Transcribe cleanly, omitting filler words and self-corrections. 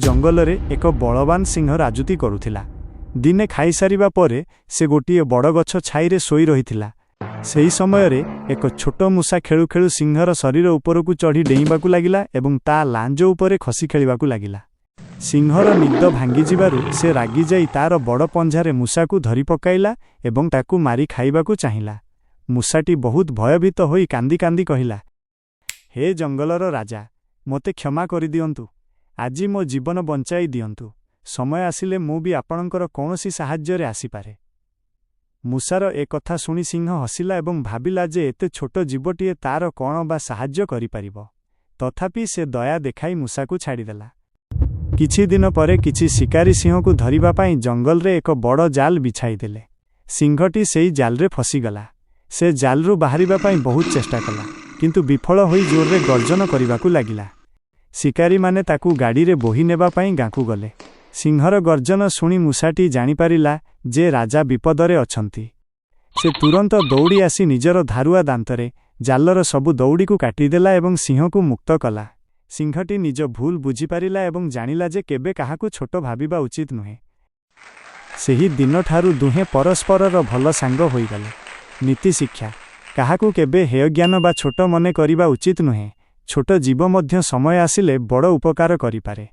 जंगल रे एक बलवान सिंह राजुती करुथिला। दिने खाईसारिबा परे से गोटिए बड़ गछ छाईरे सोई रहिथिला। सेही समय रे एक छोट मूसा खेलु खेलु सिंहर शरीर उपरकू चढ़ी डेइबाकू लागिला एवं ता लांज उपरे खसी खेलिबाकू लागिला। सिंहर निद भांगी जिबारु से रागी जाई तार बड़ पंझारे मूसाकू धरी पकाइला एवं ताकू मारी खाइबाकू चाहिला। मूसाटी बहुत भयभीत होई कांदी कांदी कहिला, हे जंगलर राजा, मोते क्षमा करि दियंतु। आजी मो जीवन बंचाई दियंतु। समय आसिले मु भी आपणकर कौनसी साहाय्य रे आसीपारे। मूसार ए कथा सुनी सिंह हसिला एवं भाबिला जे एते छोट जीवटीए तार कौन बा साहाय्य करि परिबो। तथापि से दया देखाई मूसाकू छाड़ीदेला। किछि दिन परे किछि शिकारी सिंह को धरिबा पाई जंगल रे एक बड़ जाल बिछाई देले। सिंहटी सेई जाल रे फसीगला। से जालरू बाहरिबा पाई बहुत चेष्टा कला, किंतु विफल होई जोर रे गर्जन करिबाकू लागिला। शिकारी माने ताकू गाड़ी रे बोही नेबा पाई गांकू गले। सिंहर गर्जन सुनी मूसाटी जानी पारिला जे राजा विपदरे अछंती। से तुरंत दौड़ी आसी निजर धारुआ दांतरे जालर सबु दौड़ी को काटिदेला एवं सिंह को मुक्त कला। सिंहटी निज भूल बुझीपारिला एवं जानिला जे केबे काहाकू छोट भाबिबा उचित नुहे। सेही दिन ठारू दुहे परस्परर भल सांग होइगले। नीति शिक्षा, काहाकू केबे हेय ज्ञान बा छोट मने करिबा उचित नुहे। छोट जीव मध्य समय आसिले बड़ उपकार करिपारे।